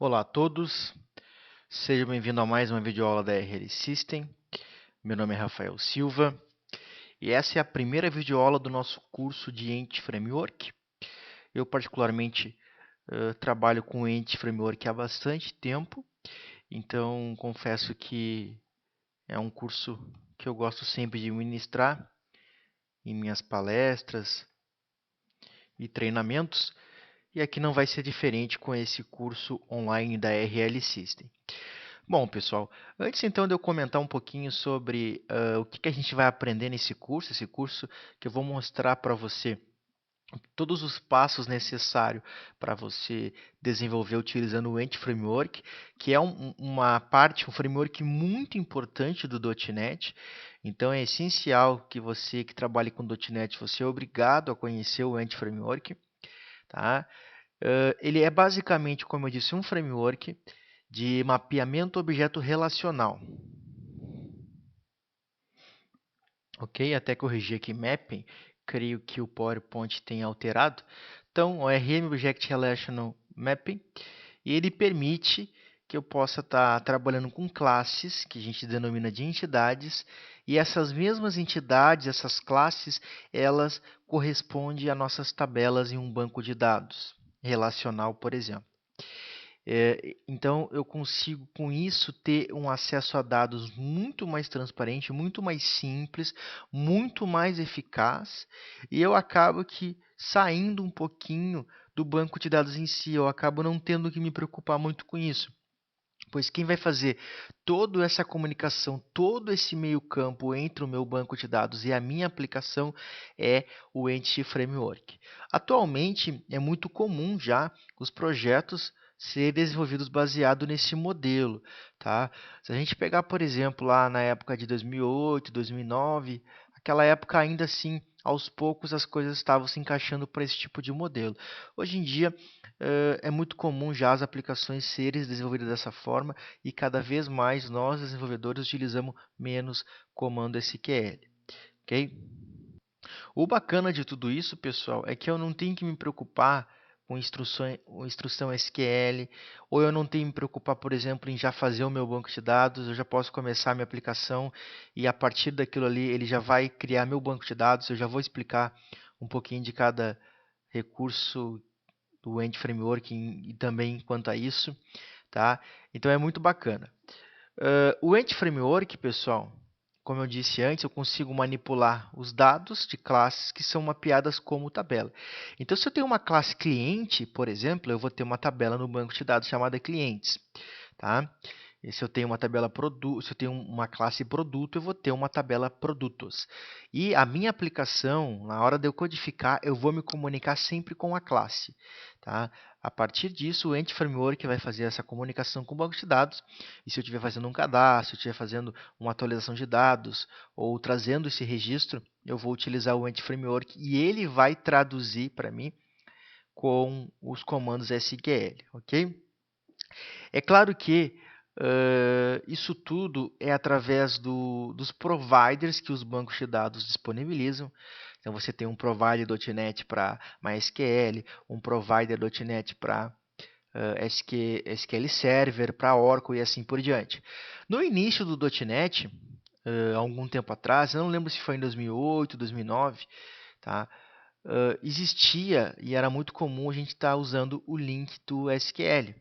Olá a todos, sejam bem-vindos a mais uma videoaula da RL System. Meu nome é Rafael Silva e essa é a primeira videoaula do nosso curso de Entity Framework. Eu particularmente trabalho com Entity Framework há bastante tempo, então confesso que é um curso que eu gosto sempre de ministrar em minhas palestras e treinamentos, e aqui não vai ser diferente com esse curso online da RL System. Bom, pessoal, antes então de eu comentar um pouquinho sobre o que a gente vai aprender nesse curso, esse curso que eu vou mostrar para você todos os passos necessários para você desenvolver utilizando o Entity Framework, que é uma parte, um framework muito importante do .NET. Então é essencial que você que trabalhe com .NET, você é obrigado a conhecer o Entity Framework, tá? Ele é basicamente, como eu disse, um framework de mapeamento objeto relacional. Ok? Até corrigir aqui mapping, creio que o PowerPoint tenha alterado. Então, o RM Object Relational Mapping, e ele permite que eu possa estar trabalhando com classes, que a gente denomina de entidades, e essas mesmas entidades, essas classes, elas correspondem a nossas tabelas em um banco de dados relacional, por exemplo. Então, eu consigo com isso ter um acesso a dados muito mais transparente, muito mais simples, muito mais eficaz, e eu acabo que saindo um pouquinho do banco de dados em si, eu acabo não tendo que me preocupar muito com isso. Pois quem vai fazer toda essa comunicação, todo esse meio-campo entre o meu banco de dados e a minha aplicação é o Entity Framework. Atualmente é muito comum já os projetos serem desenvolvidos baseado nesse modelo, tá? Se a gente pegar, por exemplo, lá na época de 2008, 2009, aquela época ainda assim, aos poucos as coisas estavam se encaixando para esse tipo de modelo. Hoje em dia é muito comum já as aplicações serem desenvolvidas dessa forma e cada vez mais nós, desenvolvedores, utilizamos menos comando SQL. Ok? O bacana de tudo isso, pessoal, é que eu não tenho que me preocupar com instrução SQL, ou eu não tenho que me preocupar, por exemplo, em já fazer o meu banco de dados, eu já posso começar a minha aplicação e a partir daquilo ali ele já vai criar meu banco de dados, eu já vou explicar um pouquinho de cada recurso do Entity Framework e também quanto a isso, tá? Então é muito bacana. O Entity Framework, pessoal, como eu disse antes, eu consigo manipular os dados de classes que são mapeadas como tabela. Então, se eu tenho uma classe cliente, por exemplo, eu vou ter uma tabela no banco de dados chamada clientes, tá? E se eu tenho uma tabela se eu tenho uma classe produto, eu vou ter uma tabela produtos. E a minha aplicação, na hora de eu codificar, eu vou me comunicar sempre com a classe, tá? A partir disso, o Entity Framework vai fazer essa comunicação com o banco de dados. E se eu estiver fazendo um cadastro, se eu estiver fazendo uma atualização de dados ou trazendo esse registro, eu vou utilizar o Entity Framework e ele vai traduzir para mim com os comandos SQL, ok? É claro que isso tudo é através dos providers que os bancos de dados disponibilizam. Então, você tem um provider.NET para MySQL, um provider.NET para SQL Server, para Oracle e assim por diante. No início do .NET, há algum tempo atrás, eu não lembro se foi em 2008, 2009, tá? Existia e era muito comum a gente estar usando o link do SQL,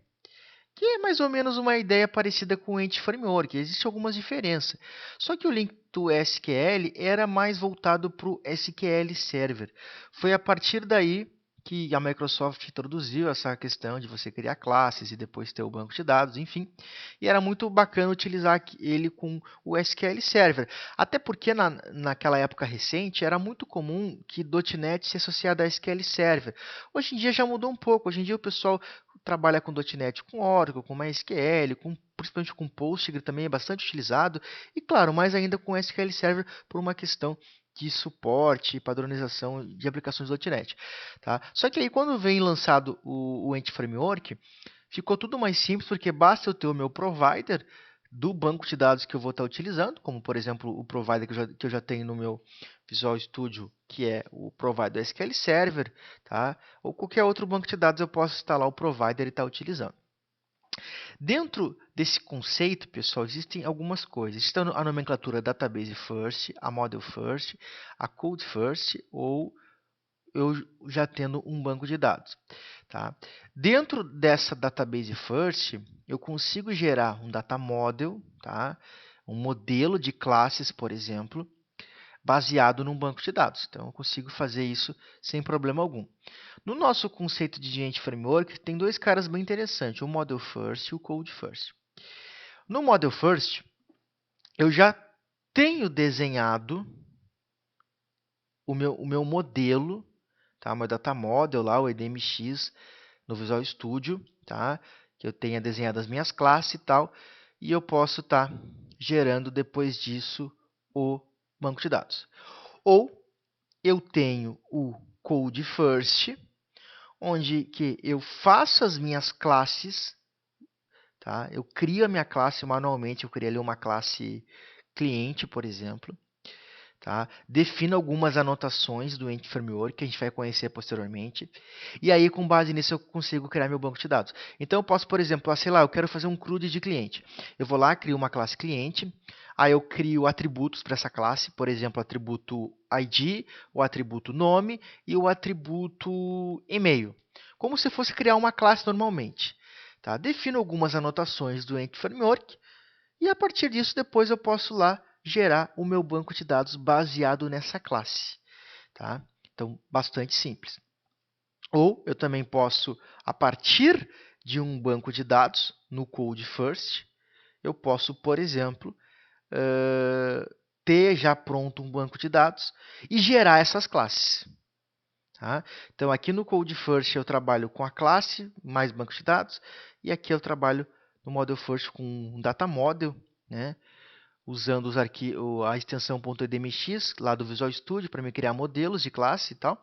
que é mais ou menos uma ideia parecida com o Entity Framework. Existem algumas diferenças. Só que o link do SQL era mais voltado para o SQL Server. Foi a partir daí que a Microsoft introduziu essa questão de você criar classes e depois ter o banco de dados, enfim. E era muito bacana utilizar ele com o SQL Server. Até porque naquela época recente era muito comum que .NET se associasse a SQL Server. Hoje em dia já mudou um pouco. Hoje em dia o pessoal trabalha com .NET, com Oracle, com MySQL, principalmente com Postgre também é bastante utilizado. E claro, mais ainda com SQL Server por uma questão de suporte e padronização de aplicações .NET. Tá? Só que aí quando vem lançado o Entity Framework, ficou tudo mais simples porque basta eu ter o meu provider do banco de dados que eu vou estar utilizando, como por exemplo o provider que eu já tenho no meu Visual Studio, que é o provider SQL Server, tá? Ou qualquer outro banco de dados eu posso instalar o provider e estar utilizando. Dentro desse conceito, pessoal, existem algumas coisas. Existe a nomenclatura Database First, a Model First, a Code First ou eu já tendo um banco de dados. Tá? Dentro dessa Database First, eu consigo gerar um Data Model, tá? Um modelo de classes, por exemplo, baseado num banco de dados. Então, eu consigo fazer isso sem problema algum. No nosso conceito de Agent Framework, tem dois caras bem interessantes, o Model First e o Code First. No Model First, eu já tenho desenhado o meu modelo, tá? O meu Data Model lá, o EDMX, no Visual Studio, tá? Que eu tenha desenhado as minhas classes e tal, e eu posso estar gerando depois disso o banco de dados. Ou eu tenho o Code First, onde que eu faço as minhas classes, tá? Eu crio a minha classe manualmente, eu criei ali uma classe cliente, por exemplo. Tá? Defino algumas anotações do Entity Framework que a gente vai conhecer posteriormente. E aí, com base nisso, eu consigo criar meu banco de dados. Então, eu posso, por exemplo, sei lá, eu quero fazer um CRUD de cliente. Eu vou lá, crio uma classe cliente, aí eu crio atributos para essa classe, por exemplo, o atributo ID, o atributo nome e o atributo e-mail. Como se fosse criar uma classe normalmente. Tá? Defino algumas anotações do Entity Framework e a partir disso, depois eu posso lá gerar o meu banco de dados baseado nessa classe. Tá? Então, bastante simples. Ou eu também posso, a partir de um banco de dados, no Code First, eu posso, por exemplo, ter já pronto um banco de dados e gerar essas classes. Tá? Então, aqui no Code First eu trabalho com a classe mais banco de dados, e aqui eu trabalho no Model First com um Data Model, né? Usando a extensão .edmx lá do Visual Studio para me criar modelos de classe e tal.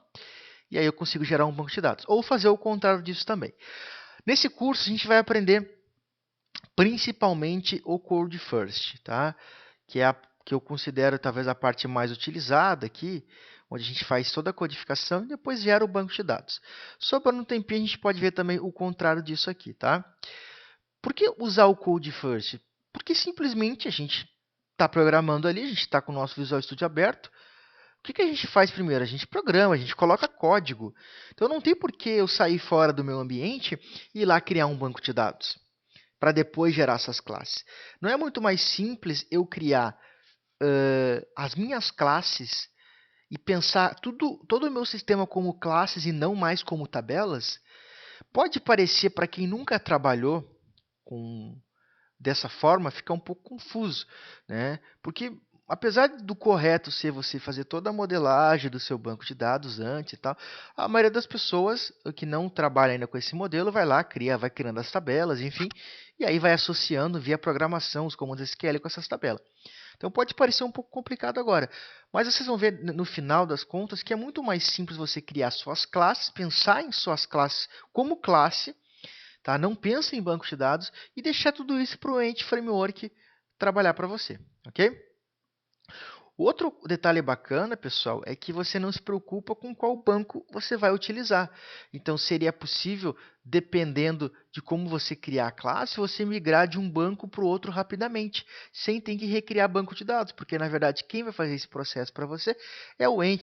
E aí eu consigo gerar um banco de dados. Ou fazer o contrário disso também. Nesse curso a gente vai aprender principalmente o Code First, tá? Que é a que eu considero talvez a parte mais utilizada aqui, onde a gente faz toda a codificação e depois gera o banco de dados. Sobrando um tempinho, a gente pode ver também o contrário disso aqui, tá? Por que usar o Code First? Porque simplesmente a gente está programando ali, a gente está com o nosso Visual Studio aberto. O que a gente faz primeiro? A gente programa, a gente coloca código. Então não tem por que eu sair fora do meu ambiente e ir lá criar um banco de dados para depois gerar essas classes. Não é muito mais simples eu criar as minhas classes e pensar todo o meu sistema como classes e não mais como tabelas? Pode parecer, para quem nunca trabalhou dessa forma, fica um pouco confuso, né? Porque apesar do correto ser você fazer toda a modelagem do seu banco de dados antes e tal, a maioria das pessoas que não trabalha ainda com esse modelo vai lá, vai criando as tabelas, enfim, e aí vai associando via programação os comandos SQL com essas tabelas. Então pode parecer um pouco complicado agora, mas vocês vão ver no final das contas que é muito mais simples você criar suas classes, pensar em suas classes como classe, tá? Não pensa em banco de dados e deixar tudo isso para o Entity Framework trabalhar para você, ok? Outro detalhe bacana, pessoal, é que você não se preocupa com qual banco você vai utilizar. Então, seria possível, dependendo de como você criar a classe, você migrar de um banco para o outro rapidamente, sem ter que recriar banco de dados, porque, na verdade, quem vai fazer esse processo para você é o Entity